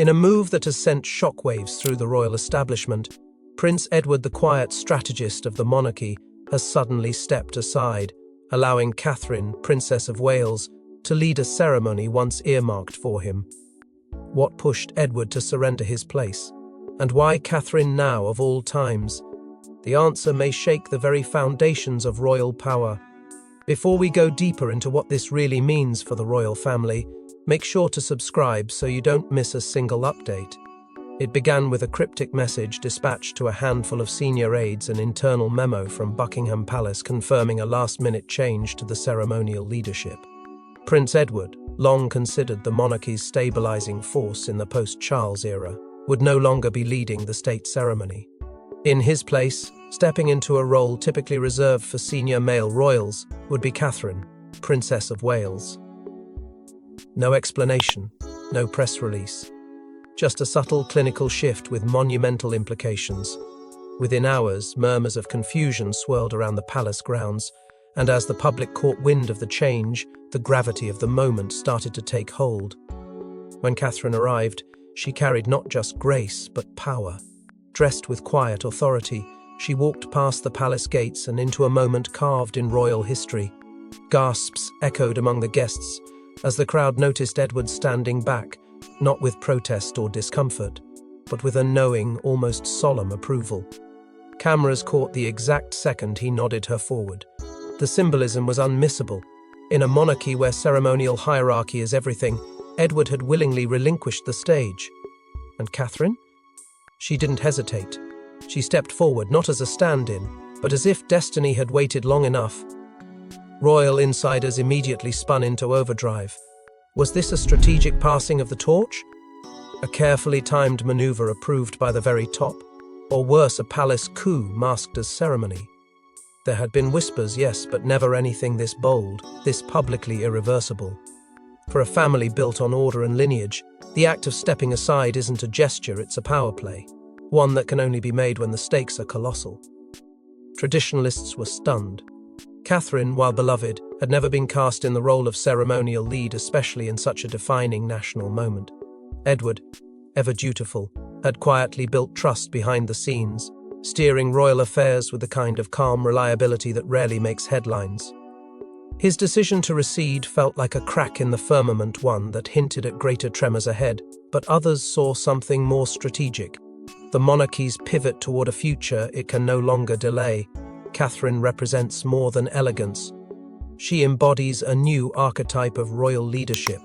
In a move that has sent shockwaves through the royal establishment, Prince Edward, the quiet strategist of the monarchy, has suddenly stepped aside, allowing Catherine, Princess of Wales, to lead a ceremony once earmarked for him. What pushed Edward to surrender his place? And why Catherine now of all times? The answer may shake the very foundations of royal power. Before we go deeper into what this really means for the royal family, make sure to subscribe so you don't miss a single update. It began with a cryptic message dispatched to a handful of senior aides, an internal memo from Buckingham Palace confirming a last-minute change to the ceremonial leadership. Prince Edward, long considered the monarchy's stabilizing force in the post-Charles era, would no longer be leading the state ceremony. In his place, stepping into a role typically reserved for senior male royals, would be Catherine, Princess of Wales. No explanation, no press release. Just a subtle clinical shift with monumental implications. Within hours, murmurs of confusion swirled around the palace grounds, and as the public caught wind of the change, the gravity of the moment started to take hold. When Catherine arrived, she carried not just grace, but power. Dressed with quiet authority, she walked past the palace gates and into a moment carved in royal history. Gasps echoed among the guests as the crowd noticed Edward standing back, not with protest or discomfort, but with a knowing, almost solemn approval. Cameras caught the exact second he nodded her forward. The symbolism was unmissable. In a monarchy where ceremonial hierarchy is everything, Edward had willingly relinquished the stage. And Catherine? She didn't hesitate. She stepped forward, not as a stand-in, but as if destiny had waited long enough. Royal insiders immediately spun into overdrive. Was this a strategic passing of the torch? A carefully timed maneuver approved by the very top? Or worse, a palace coup masked as ceremony? There had been whispers, yes, but never anything this bold, this publicly irreversible. For a family built on order and lineage, the act of stepping aside isn't a gesture, it's a power play, one that can only be made when the stakes are colossal. Traditionalists were stunned. Catherine, while beloved, had never been cast in the role of ceremonial lead, especially in such a defining national moment. Edward, ever dutiful, had quietly built trust behind the scenes, steering royal affairs with the kind of calm reliability that rarely makes headlines. His decision to recede felt like a crack in the firmament, one that hinted at greater tremors ahead, but others saw something more strategic. The monarchy's pivot toward a future it can no longer delay. Catherine represents more than elegance. She embodies a new archetype of royal leadership.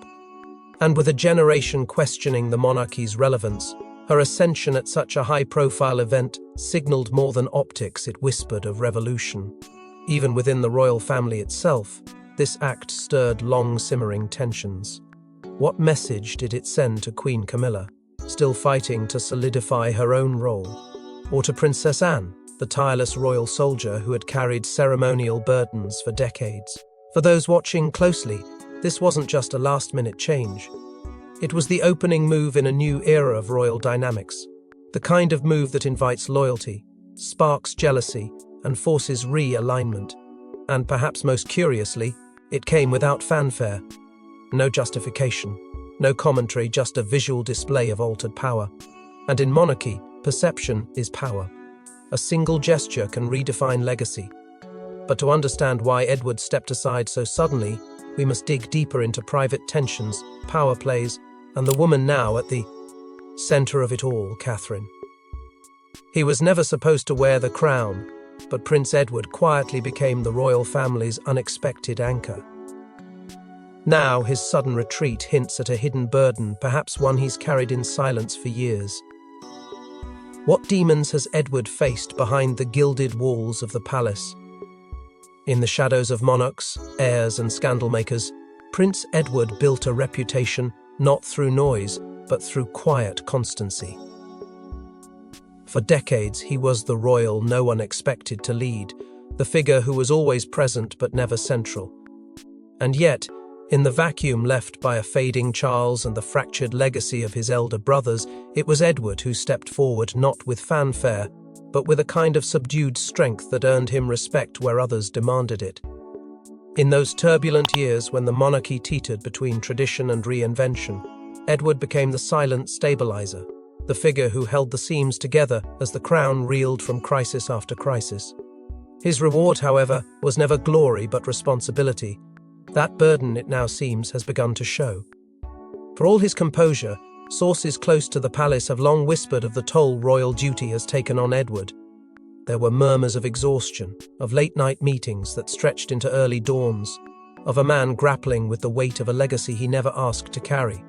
And with a generation questioning the monarchy's relevance, her ascension at such a high-profile event signaled more than optics, it whispered of revolution. Even within the royal family itself, this act stirred long-simmering tensions. What message did it send to Queen Camilla, still fighting to solidify her own role? Or to Princess Anne, the tireless royal soldier who had carried ceremonial burdens for decades? For those watching closely, this wasn't just a last-minute change. It was the opening move in a new era of royal dynamics, the kind of move that invites loyalty, sparks jealousy, and forces realignment. And perhaps most curiously, it came without fanfare. No justification, no commentary, just a visual display of altered power. And in monarchy, perception is power. A single gesture can redefine legacy. But to understand why Edward stepped aside so suddenly, we must dig deeper into private tensions, power plays, and the woman now at the center of it all, Catherine. He was never supposed to wear the crown, but Prince Edward quietly became the royal family's unexpected anchor. Now his sudden retreat hints at a hidden burden, perhaps one he's carried in silence for years. What demons has Edward faced behind the gilded walls of the palace? In the shadows of monarchs, heirs, and scandal-makers, Prince Edward built a reputation not through noise, but through quiet constancy. For decades, he was the royal no one expected to lead, the figure who was always present but never central. And yet, in the vacuum left by a fading Charles and the fractured legacy of his elder brothers, it was Edward who stepped forward, not with fanfare, but with a kind of subdued strength that earned him respect where others demanded it. In those turbulent years when the monarchy teetered between tradition and reinvention, Edward became the silent stabilizer, the figure who held the seams together as the crown reeled from crisis after crisis. His reward, however, was never glory but responsibility. That burden, it now seems, has begun to show. For all his composure, sources close to the palace have long whispered of the toll royal duty has taken on Edward. There were murmurs of exhaustion, of late-night meetings that stretched into early dawns, of a man grappling with the weight of a legacy he never asked to carry.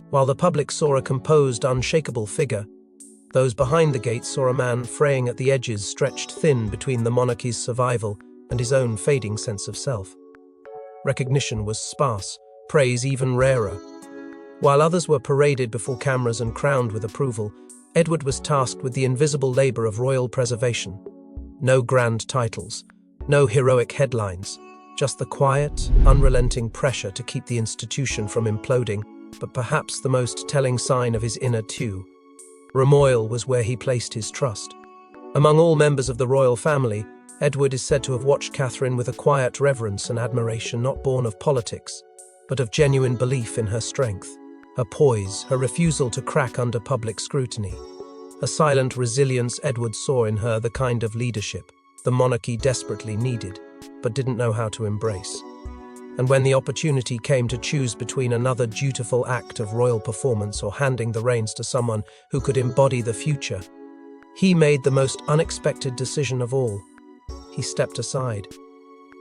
While the public saw a composed, unshakable figure, those behind the gates saw a man fraying at the edges, stretched thin between the monarchy's survival and his own fading sense of self. Recognition was sparse, praise even rarer. While others were paraded before cameras and crowned with approval, Edward was tasked with the invisible labor of royal preservation. No grand titles, no heroic headlines, just the quiet, unrelenting pressure to keep the institution from imploding, but perhaps the most telling sign of his inner turmoil was where he placed his trust. Among all members of the royal family, Edward is said to have watched Catherine with a quiet reverence and admiration not born of politics, but of genuine belief in her strength, her poise, her refusal to crack under public scrutiny. A silent resilience Edward saw in her, the kind of leadership the monarchy desperately needed, but didn't know how to embrace. And when the opportunity came to choose between another dutiful act of royal performance or handing the reins to someone who could embody the future, he made the most unexpected decision of all. He stepped aside.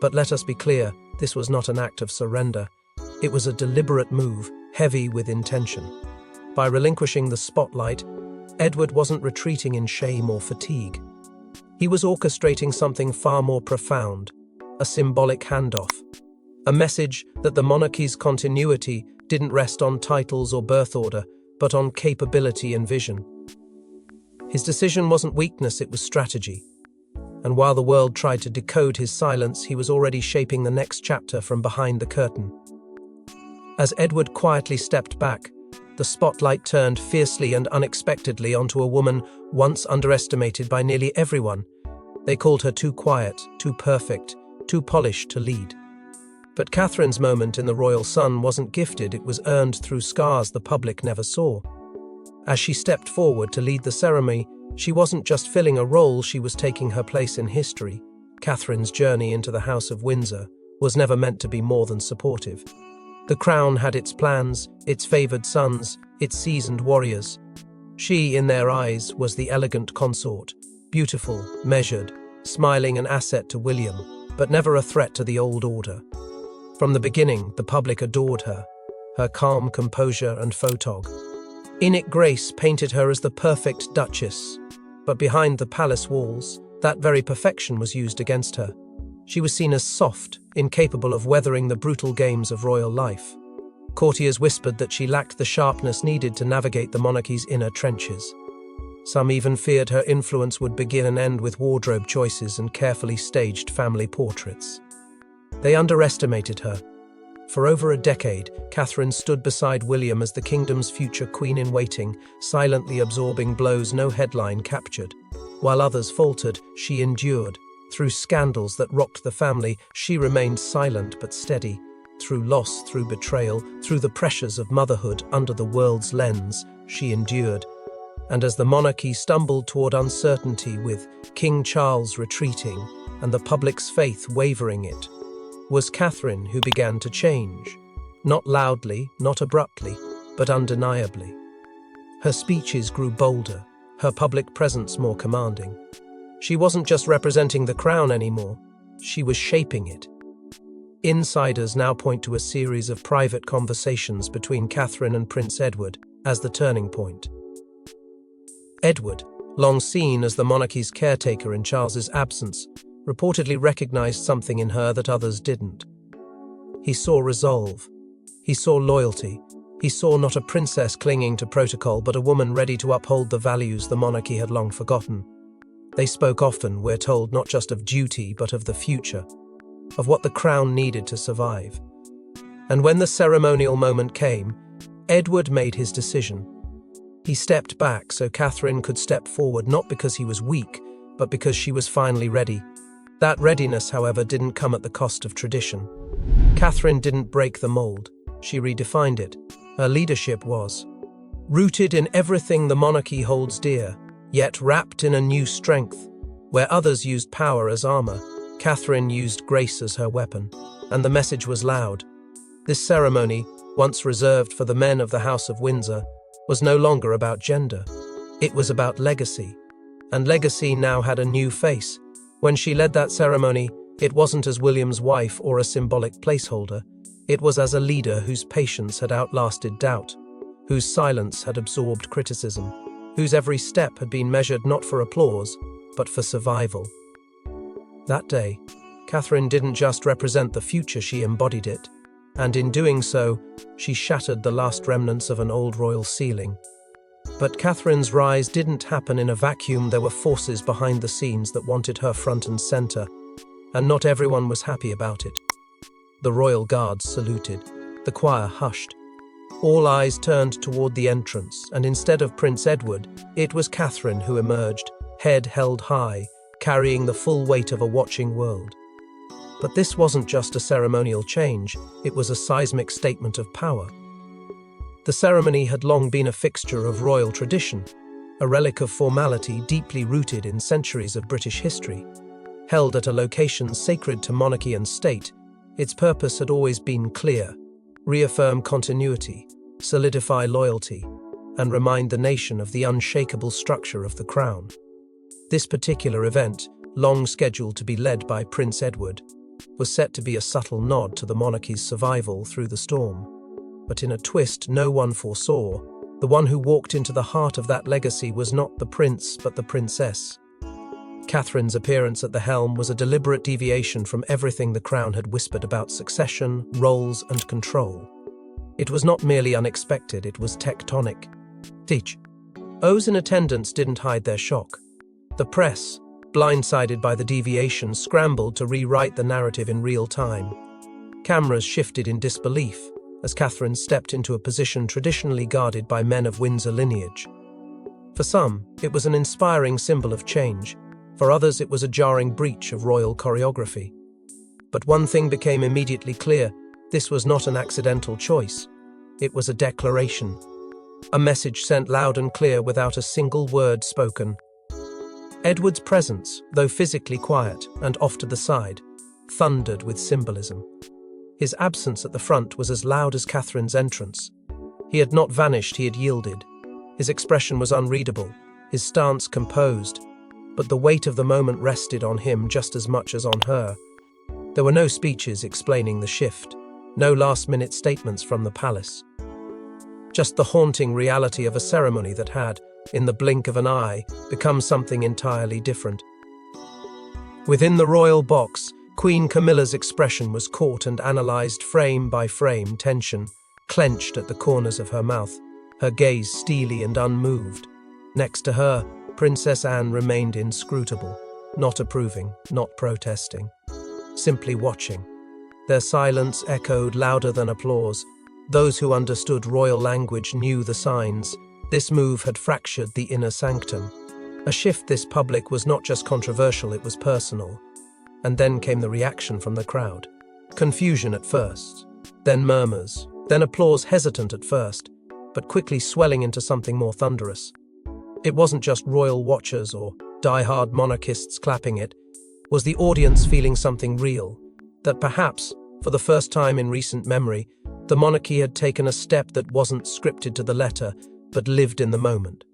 But let us be clear, this was not an act of surrender. It was a deliberate move, heavy with intention. By relinquishing the spotlight, Edward wasn't retreating in shame or fatigue. He was orchestrating something far more profound, a symbolic handoff. A message that the monarchy's continuity didn't rest on titles or birth order, but on capability and vision. His decision wasn't weakness, it was strategy. And while the world tried to decode his silence, he was already shaping the next chapter from behind the curtain. As Edward quietly stepped back, the spotlight turned fiercely and unexpectedly onto a woman once underestimated by nearly everyone. They called her too quiet, too perfect, too polished to lead. But Catherine's moment in the royal sun wasn't gifted, it was earned through scars the public never saw. As she stepped forward to lead the ceremony, she wasn't just filling a role, she was taking her place in history. Catherine's journey into the House of Windsor was never meant to be more than supportive. The crown had its plans, its favoured sons, its seasoned warriors. She, in their eyes, was the elegant consort, beautiful, measured, smiling, an asset to William, but never a threat to the old order. From the beginning, the public adored her, her calm composure and photog. Innate grace painted her as the perfect duchess, but behind the palace walls, that very perfection was used against her. She was seen as soft, incapable of weathering the brutal games of royal life. Courtiers whispered that she lacked the sharpness needed to navigate the monarchy's inner trenches. Some even feared her influence would begin and end with wardrobe choices and carefully staged family portraits. They underestimated her. For over a decade, Catherine stood beside William as the kingdom's future queen-in-waiting, silently absorbing blows no headline captured. While others faltered, she endured. Through scandals that rocked the family, she remained silent but steady. Through loss, through betrayal, through the pressures of motherhood under the world's lens, she endured. And as the monarchy stumbled toward uncertainty, with King Charles retreating and the public's faith wavering, it was Catherine who began to change. Not loudly, not abruptly, but undeniably. Her speeches grew bolder, her public presence more commanding. She wasn't just representing the crown anymore, she was shaping it. Insiders now point to a series of private conversations between Catherine and Prince Edward as the turning point. Edward, long seen as the monarchy's caretaker in Charles's absence, reportedly recognized something in her that others didn't. He saw resolve. He saw loyalty. He saw not a princess clinging to protocol, but a woman ready to uphold the values the monarchy had long forgotten. They spoke often, we're told, not just of duty, but of the future, of what the crown needed to survive. And when the ceremonial moment came, Edward made his decision. He stepped back so Catherine could step forward, not because he was weak, but because she was finally ready. That readiness, however, didn't come at the cost of tradition. Catherine didn't break the mold, she redefined it. Her leadership was rooted in everything the monarchy holds dear, yet wrapped in a new strength. Where others used power as armor, Catherine used grace as her weapon, and the message was loud. This ceremony, once reserved for the men of the House of Windsor, was no longer about gender. It was about legacy, and legacy now had a new face. When she led that ceremony, it wasn't as William's wife or a symbolic placeholder. It was as a leader whose patience had outlasted doubt, whose silence had absorbed criticism, whose every step had been measured not for applause, but for survival. That day, Catherine didn't just represent the future, she embodied it, and in doing so, she shattered the last remnants of an old royal ceiling. But Catherine's rise didn't happen in a vacuum. There were forces behind the scenes that wanted her front and center, and not everyone was happy about it. The royal guards saluted, the choir hushed. All eyes turned toward the entrance, and instead of Prince Edward, it was Catherine who emerged, head held high, carrying the full weight of a watching world. But this wasn't just a ceremonial change, it was a seismic statement of power. The ceremony had long been a fixture of royal tradition, a relic of formality deeply rooted in centuries of British history. Held at a location sacred to monarchy and state, its purpose had always been clear: reaffirm continuity, solidify loyalty, and remind the nation of the unshakable structure of the crown. This particular event, long scheduled to be led by Prince Edward, was set to be a subtle nod to the monarchy's survival through the storm. But in a twist no one foresaw, the one who walked into the heart of that legacy was not the prince but the princess. Catherine's appearance at the helm was a deliberate deviation from everything the crown had whispered about succession, roles, and control. It was not merely unexpected, it was tectonic. Those in attendance didn't hide their shock. The press, blindsided by the deviation, scrambled to rewrite the narrative in real time. Cameras shifted in disbelief as Catherine stepped into a position traditionally guarded by men of Windsor lineage. For some, it was an inspiring symbol of change. For others, it was a jarring breach of royal choreography. But one thing became immediately clear: this was not an accidental choice. It was a declaration. A message sent loud and clear without a single word spoken. Edward's presence, though physically quiet and off to the side, thundered with symbolism. His absence at the front was as loud as Catherine's entrance. He had not vanished, he had yielded. His expression was unreadable, his stance composed, but the weight of the moment rested on him just as much as on her. There were no speeches explaining the shift, no last-minute statements from the palace. Just the haunting reality of a ceremony that had, in the blink of an eye, become something entirely different. Within the royal box, Queen Camilla's expression was caught and analysed frame by frame, tension clenched at the corners of her mouth, her gaze steely and unmoved. Next to her, Princess Anne remained inscrutable, not approving, not protesting, simply watching. Their silence echoed louder than applause. Those who understood royal language knew the signs. This move had fractured the inner sanctum. A shift this public was not just controversial, it was personal. And then came the reaction from the crowd. Confusion at first, then murmurs, then applause, hesitant at first, but quickly swelling into something more thunderous. It wasn't just royal watchers or die-hard monarchists clapping, it was the audience feeling something real, that perhaps, for the first time in recent memory, the monarchy had taken a step that wasn't scripted to the letter, but lived in the moment.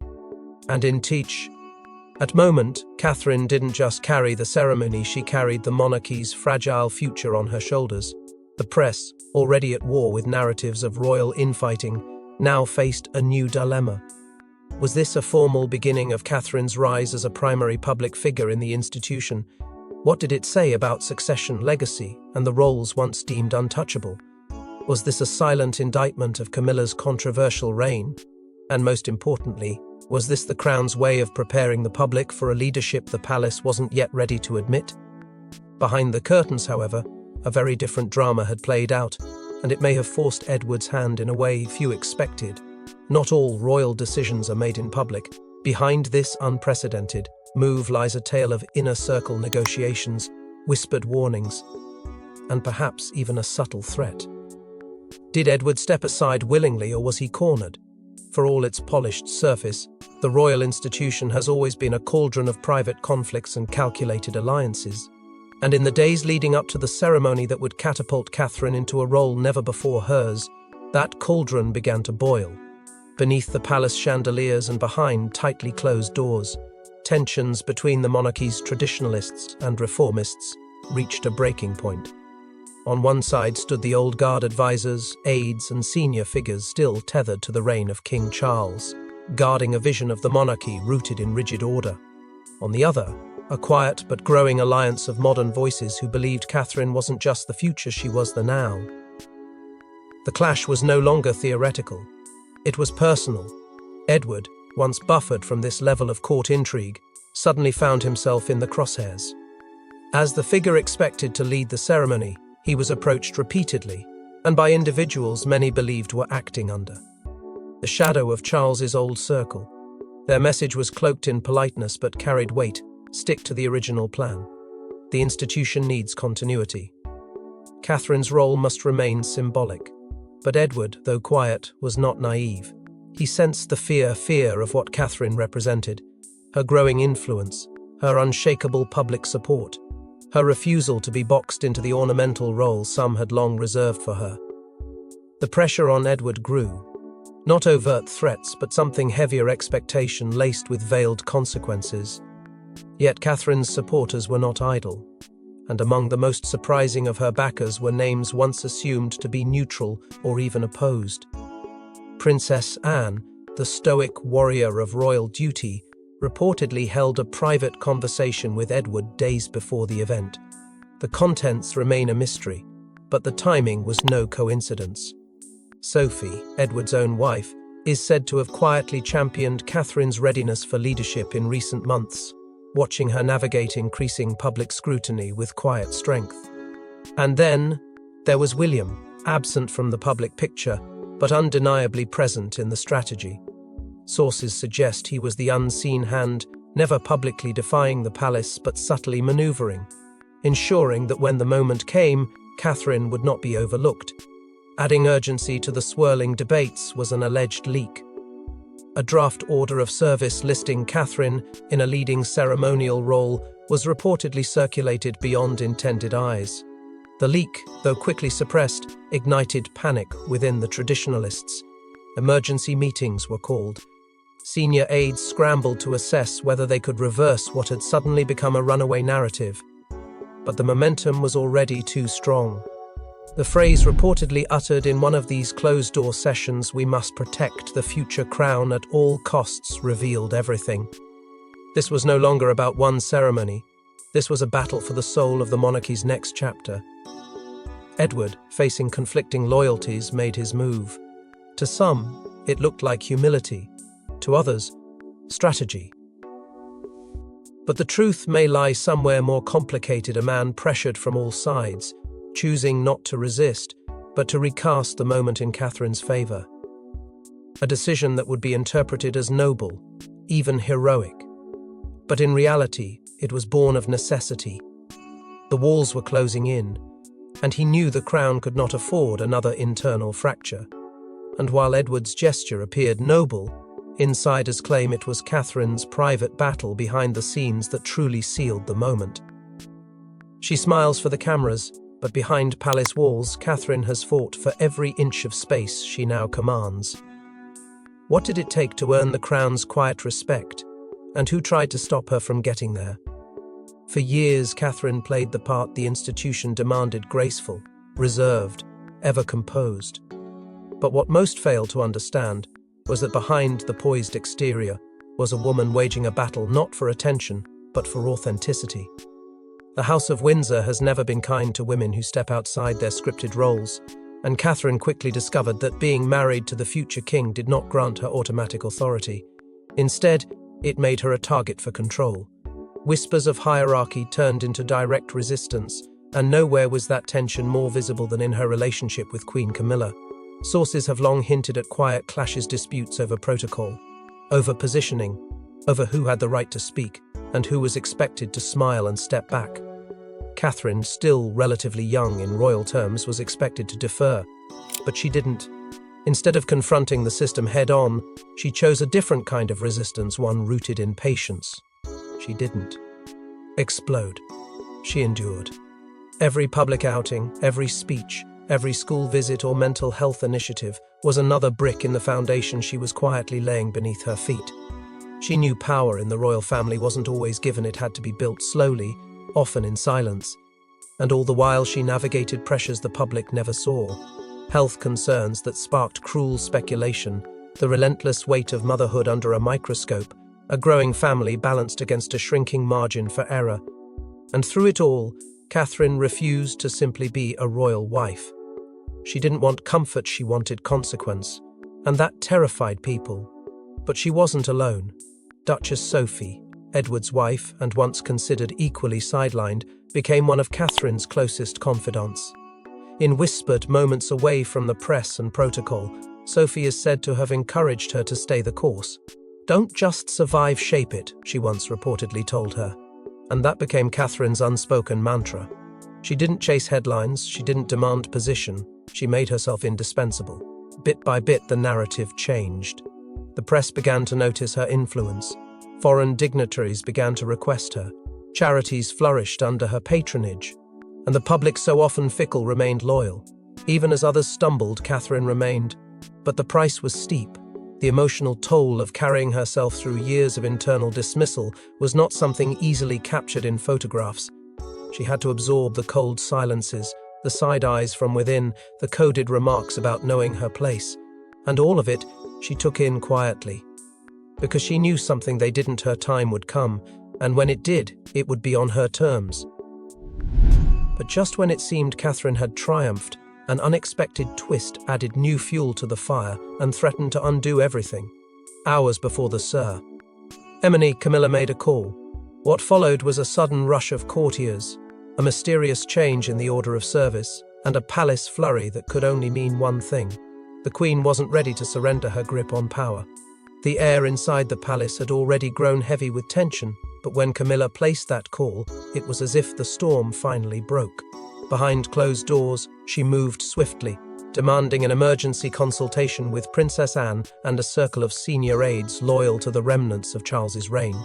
And in At moment, Catherine didn't just carry the ceremony, she carried the monarchy's fragile future on her shoulders. The press, already at war with narratives of royal infighting, now faced a new dilemma. Was this a formal beginning of Catherine's rise as a primary public figure in the institution? What did it say about succession, legacy, and the roles once deemed untouchable? Was this a silent indictment of Camilla's controversial reign? And most importantly, was this the crown's way of preparing the public for a leadership the palace wasn't yet ready to admit? Behind the curtains, however, a very different drama had played out, and it may have forced Edward's hand in a way few expected. Not all royal decisions are made in public. Behind this unprecedented move lies a tale of inner circle negotiations, whispered warnings, and perhaps even a subtle threat. Did Edward step aside willingly, or was he cornered? For all its polished surface, the royal institution has always been a cauldron of private conflicts and calculated alliances. And in the days leading up to the ceremony that would catapult Catherine into a role never before hers, that cauldron began to boil. Beneath the palace chandeliers and behind tightly closed doors, tensions between the monarchy's traditionalists and reformists reached a breaking point. On one side stood the old guard advisors, aides, and senior figures still tethered to the reign of King Charles, guarding a vision of the monarchy rooted in rigid order. On the other, a quiet but growing alliance of modern voices who believed Catherine wasn't just the future, she was the now. The clash was no longer theoretical. It was personal. Edward, once buffered from this level of court intrigue, suddenly found himself in the crosshairs. As the figure expected to lead the ceremony, he was approached repeatedly, and by individuals many believed were acting under the shadow of Charles's old circle. Their message was cloaked in politeness but carried weight: stick to the original plan. The institution needs continuity. Catherine's role must remain symbolic. But Edward, though quiet, was not naive. He sensed the fear of what Catherine represented, her growing influence, her unshakable public support, her refusal to be boxed into the ornamental role some had long reserved for her. The pressure on Edward grew. Not overt threats, but something heavier: expectation laced with veiled consequences. Yet Catherine's supporters were not idle, and among the most surprising of her backers were names once assumed to be neutral or even opposed. Princess Anne, the stoic warrior of royal duty, reportedly held a private conversation with Edward days before the event. The contents remain a mystery, but the timing was no coincidence. Sophie, Edward's own wife, is said to have quietly championed Catherine's readiness for leadership in recent months, watching her navigate increasing public scrutiny with quiet strength. And then there was William, absent from the public picture, but undeniably present in the strategy. Sources suggest he was the unseen hand, never publicly defying the palace but subtly maneuvering, ensuring that when the moment came, Catherine would not be overlooked. Adding urgency to the swirling debates was an alleged leak. A draft order of service listing Catherine in a leading ceremonial role was reportedly circulated beyond intended eyes. The leak, though quickly suppressed, ignited panic within the traditionalists. Emergency meetings were called. Senior aides scrambled to assess whether they could reverse what had suddenly become a runaway narrative. But the momentum was already too strong. The phrase reportedly uttered in one of these closed-door sessions, "We must protect the future crown at all costs," revealed everything. This was no longer about one ceremony. This was a battle for the soul of the monarchy's next chapter. Edward, facing conflicting loyalties, made his move. To some, it looked like humility. To others, strategy. But the truth may lie somewhere more complicated: a man pressured from all sides, choosing not to resist, but to recast the moment in Catherine's favor. A decision that would be interpreted as noble, even heroic. But in reality, it was born of necessity. The walls were closing in, and he knew the crown could not afford another internal fracture. And while Edward's gesture appeared noble, insiders claim it was Catherine's private battle behind the scenes that truly sealed the moment. She smiles for the cameras, but behind palace walls, Catherine has fought for every inch of space she now commands. What did it take to earn the crown's quiet respect, and who tried to stop her from getting there? For years, Catherine played the part the institution demanded: graceful, reserved, ever composed. But what most failed to understand was that behind the poised exterior was a woman waging a battle not for attention, but for authenticity. The House of Windsor has never been kind to women who step outside their scripted roles, and Catherine quickly discovered that being married to the future king did not grant her automatic authority. Instead, it made her a target for control. Whispers of hierarchy turned into direct resistance, and nowhere was that tension more visible than in her relationship with Queen Camilla. Sources have long hinted at quiet clashes, disputes over protocol, over positioning, over who had the right to speak, and who was expected to smile and step back. Catherine, still relatively young in royal terms, was expected to defer. But she didn't. Instead of confronting the system head-on, she chose a different kind of resistance, one rooted in patience. She didn't explode. She endured. Every public outing, every speech, every school visit or mental health initiative was another brick in the foundation she was quietly laying beneath her feet. She knew power in the royal family wasn't always given. It had to be built slowly, often in silence. And all the while she navigated pressures the public never saw. Health concerns that sparked cruel speculation, the relentless weight of motherhood under a microscope, a growing family balanced against a shrinking margin for error. And through it all, Catherine refused to simply be a royal wife. She didn't want comfort, she wanted consequence, and that terrified people. But she wasn't alone. Duchess Sophie, Edward's wife and once considered equally sidelined, became one of Catherine's closest confidants. In whispered moments away from the press and protocol, Sophie is said to have encouraged her to stay the course. "Don't just survive, shape it," she once reportedly told her. And that became Catherine's unspoken mantra. She didn't chase headlines, she didn't demand position, she made herself indispensable. Bit by bit, the narrative changed. The press began to notice her influence. Foreign dignitaries began to request her. Charities flourished under her patronage. And the public, so often fickle, remained loyal. Even as others stumbled, Catherine remained. But the price was steep. The emotional toll of carrying herself through years of internal dismissal was not something easily captured in photographs. She had to absorb the cold silences, the side eyes from within, the coded remarks about knowing her place. And all of it she took in quietly. Because she knew something they didn't, her time would come, and when it did, it would be on her terms. But just when it seemed Catherine had triumphed, an unexpected twist added new fuel to the fire and threatened to undo everything. Hours before the ceremony, Camilla made a call. What followed was a sudden rush of courtiers, a mysterious change in the order of service, and a palace flurry that could only mean one thing. The Queen wasn't ready to surrender her grip on power. The air inside the palace had already grown heavy with tension, but when Camilla placed that call, it was as if the storm finally broke. Behind closed doors, she moved swiftly, demanding an emergency consultation with Princess Anne and a circle of senior aides loyal to the remnants of Charles's reign.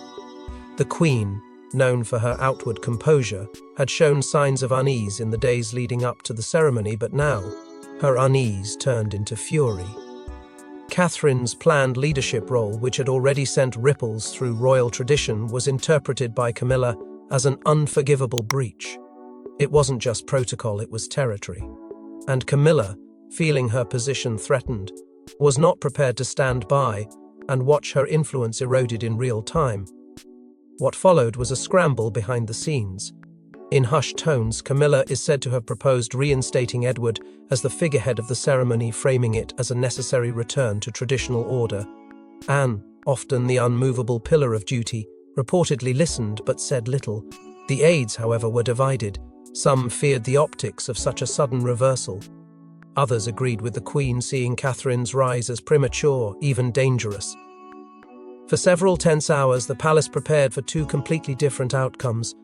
The Queen, known for her outward composure, had shown signs of unease in the days leading up to the ceremony, but now, her unease turned into fury. Catherine's planned leadership role, which had already sent ripples through royal tradition, was interpreted by Camilla as an unforgivable breach. It wasn't just protocol, it was territory. And Camilla, feeling her position threatened, was not prepared to stand by and watch her influence eroded in real time. What followed was a scramble behind the scenes. In hushed tones, Camilla is said to have proposed reinstating Edward as the figurehead of the ceremony, framing it as a necessary return to traditional order. Anne, often the unmovable pillar of duty, reportedly listened but said little. The aides, however, were divided. Some feared the optics of such a sudden reversal. Others agreed with the Queen, seeing Catherine's rise as premature, even dangerous. For several tense hours, the palace prepared for two completely different outcomes.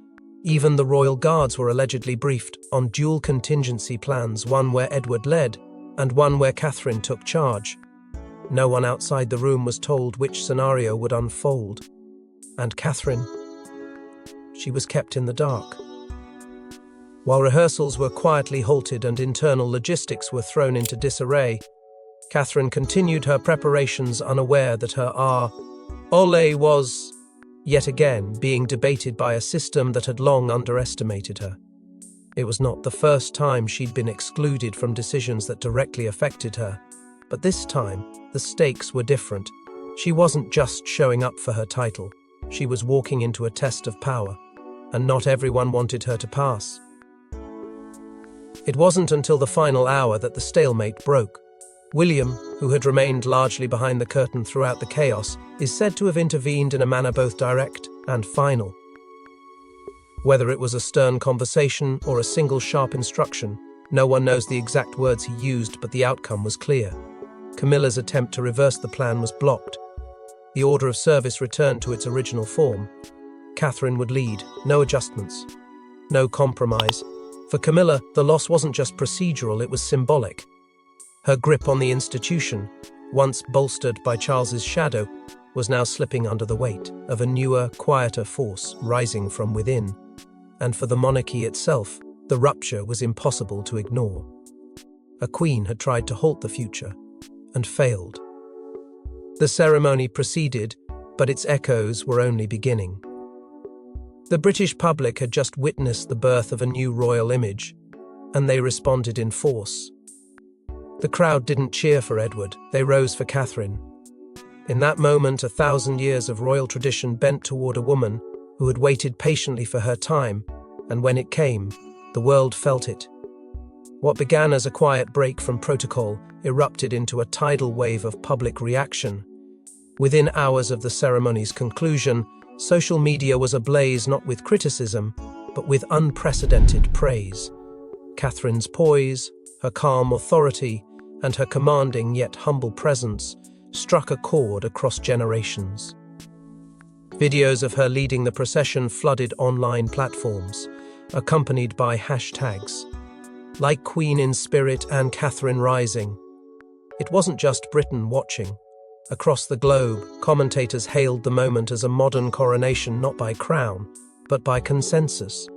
Even the royal guards were allegedly briefed on dual contingency plans, one where Edward led and one where Catherine took charge. No one outside the room was told which scenario would unfold. And Catherine, she was kept in the dark. While rehearsals were quietly halted and internal logistics were thrown into disarray, Catherine continued her preparations, unaware that her role was, yet again, being debated by a system that had long underestimated her. It was not the first time she'd been excluded from decisions that directly affected her, but this time, the stakes were different. She wasn't just showing up for her title, she was walking into a test of power, and not everyone wanted her to pass. It wasn't until the final hour that the stalemate broke. William, who had remained largely behind the curtain throughout the chaos, is said to have intervened in a manner both direct and final. Whether it was a stern conversation or a single sharp instruction, no one knows the exact words he used, but the outcome was clear. Camilla's attempt to reverse the plan was blocked. The order of service returned to its original form. Catherine would lead, no adjustments. no compromise. For Camilla, the loss wasn't just procedural, it was symbolic. Her grip on the institution, once bolstered by Charles's shadow, was now slipping under the weight of a newer, quieter force rising from within. And for the monarchy itself, the rupture was impossible to ignore. A queen had tried to halt the future, and failed. The ceremony proceeded, but its echoes were only beginning. The British public had just witnessed the birth of a new royal image, and they responded in force. The crowd didn't cheer for Edward, they rose for Catherine. In that moment, 1,000 years of royal tradition bent toward a woman who had waited patiently for her time, and when it came, the world felt it. What began as a quiet break from protocol erupted into a tidal wave of public reaction. Within hours of the ceremony's conclusion, social media was ablaze not with criticism, but with unprecedented praise. Catherine's poise, her calm authority, and her commanding yet humble presence struck a chord across generations. Videos of her leading the procession flooded online platforms, accompanied by hashtags like Queen in Spirit and Catherine Rising. It wasn't just Britain watching. Across the globe, commentators hailed the moment as a modern coronation not by crown, but by consensus.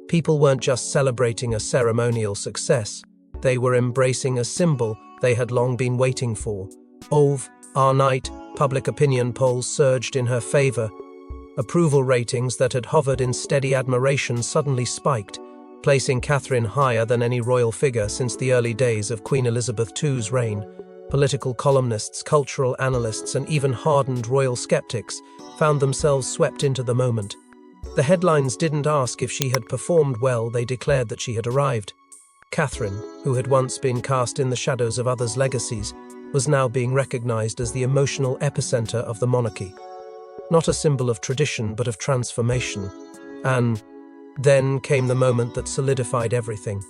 People weren't just celebrating a ceremonial success, they were embracing a symbol they had long been waiting for. Overnight, public opinion polls surged in her favour. Approval ratings that had hovered in steady admiration suddenly spiked, placing Catherine higher than any royal figure since the early days of Queen Elizabeth II's reign. Political columnists, cultural analysts, and even hardened royal skeptics found themselves swept into the moment. The headlines didn't ask if she had performed well, they declared that she had arrived. Catherine, who had once been cast in the shadows of others' legacies, was now being recognized as the emotional epicenter of the monarchy. Not a symbol of tradition, but of transformation. And then came the moment that solidified everything.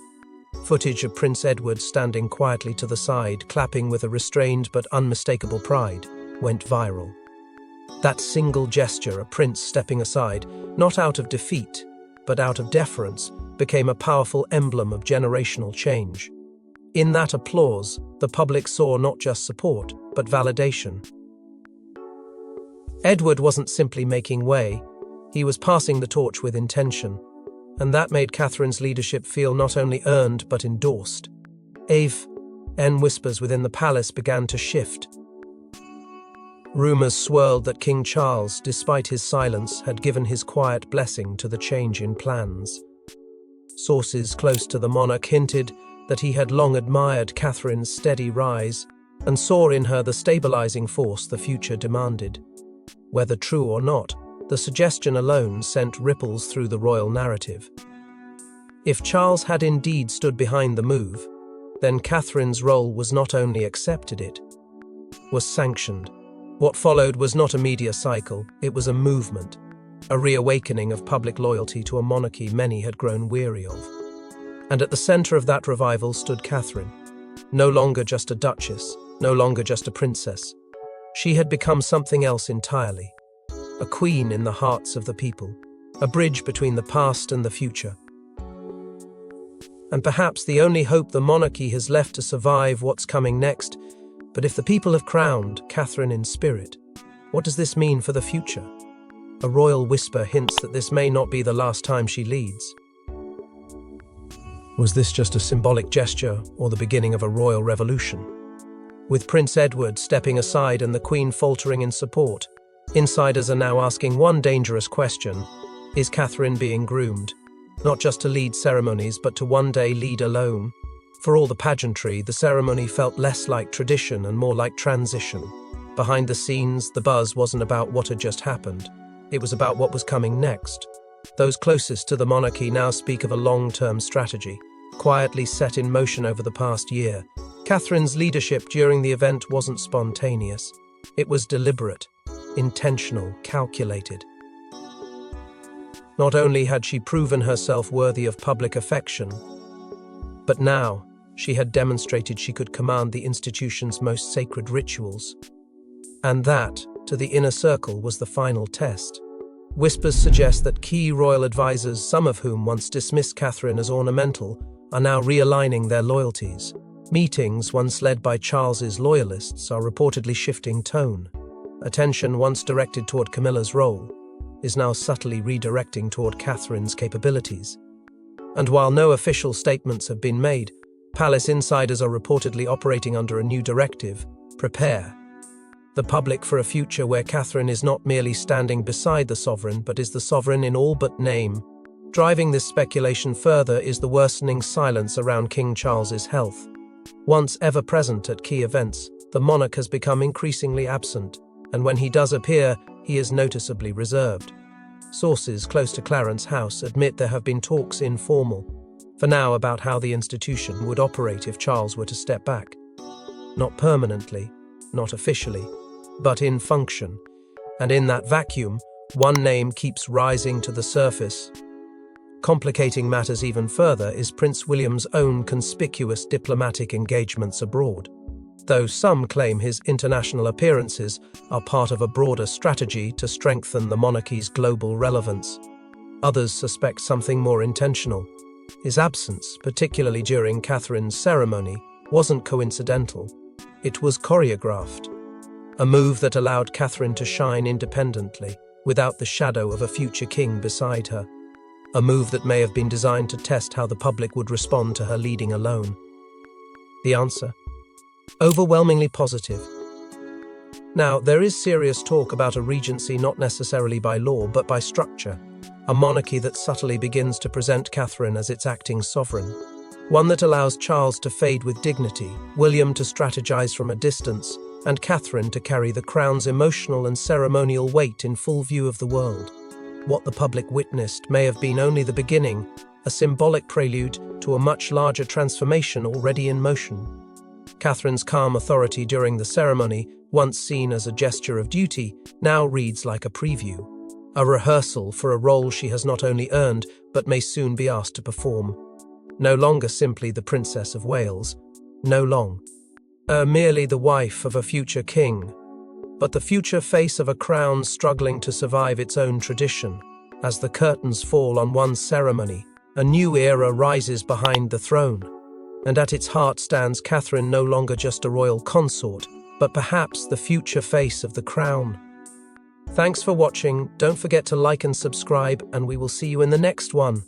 Footage of Prince Edward standing quietly to the side, clapping with a restrained but unmistakable pride, went viral. That single gesture, a prince stepping aside, not out of defeat, but out of deference, became a powerful emblem of generational change. In that applause, the public saw not just support, but validation. Edward wasn't simply making way, he was passing the torch with intention. And that made Catherine's leadership feel not only earned but endorsed. Whispers within the palace began to shift. Rumours swirled that King Charles, despite his silence, had given his quiet blessing to the change in plans. Sources close to the monarch hinted that he had long admired Catherine's steady rise and saw in her the stabilizing force the future demanded. Whether true or not, the suggestion alone sent ripples through the royal narrative. If Charles had indeed stood behind the move, then Catherine's role was not only accepted, it was sanctioned. What followed was not a media cycle, it was a movement, a reawakening of public loyalty to a monarchy many had grown weary of. And at the center of that revival stood Catherine, no longer just a duchess, no longer just a princess. She had become something else entirely. A queen in the hearts of the people, a bridge between the past and the future. And perhaps the only hope the monarchy has left to survive what's coming next. But if the people have crowned Catherine in spirit, what does this mean for the future? A royal whisper hints that this may not be the last time she leads. Was this just a symbolic gesture or the beginning of a royal revolution? With Prince Edward stepping aside and the Queen faltering in support, insiders are now asking one dangerous question: is Catherine being groomed? Not just to lead ceremonies, but to one day lead alone. For all the pageantry, the ceremony felt less like tradition and more like transition. Behind the scenes, the buzz wasn't about what had just happened. It was about what was coming next. Those closest to the monarchy now speak of a long-term strategy, quietly set in motion over the past year. Catherine's leadership during the event wasn't spontaneous. It was deliberate, intentional, calculated. Not only had she proven herself worthy of public affection, but now she had demonstrated she could command the institution's most sacred rituals. And that, to the inner circle, was the final test. Whispers suggest that key royal advisors, some of whom once dismissed Catherine as ornamental, are now realigning their loyalties. Meetings, once led by Charles's loyalists, are reportedly shifting tone. Attention, once directed toward Camilla's role, is now subtly redirecting toward Catherine's capabilities. And while no official statements have been made, palace insiders are reportedly operating under a new directive: prepare the public for a future where Catherine is not merely standing beside the sovereign, but is the sovereign in all but name. Driving this speculation further is the worsening silence around King Charles's health. Once ever present at key events, the monarch has become increasingly absent, and when he does appear, he is noticeably reserved. Sources close to Clarence House admit there have been talks informal, for now, about how the institution would operate if Charles were to step back. Not permanently, not officially, but in function. And in that vacuum, one name keeps rising to the surface. Complicating matters even further is Prince William's own conspicuous diplomatic engagements abroad. Though some claim his international appearances are part of a broader strategy to strengthen the monarchy's global relevance, others suspect something more intentional. His absence, particularly during Catherine's ceremony, wasn't coincidental. It was choreographed. A move that allowed Catherine to shine independently, without the shadow of a future king beside her. A move that may have been designed to test how the public would respond to her leading alone. The answer? Overwhelmingly positive. Now, there is serious talk about a regency not necessarily by law, but by structure. A monarchy that subtly begins to present Catherine as its acting sovereign. One that allows Charles to fade with dignity, William to strategize from a distance, and Catherine to carry the crown's emotional and ceremonial weight in full view of the world. What the public witnessed may have been only the beginning, a symbolic prelude to a much larger transformation already in motion. Catherine's calm authority during the ceremony, once seen as a gesture of duty, now reads like a preview, a rehearsal for a role she has not only earned, but may soon be asked to perform. No longer simply the Princess of Wales, merely the wife of a future king, but the future face of a crown struggling to survive its own tradition. As the curtains fall on one ceremony, a new era rises behind the throne, and at its heart stands Catherine, no longer just a royal consort, but perhaps the future face of the crown. Thanks for watching. Don't forget to like and subscribe, and we will see you in the next one.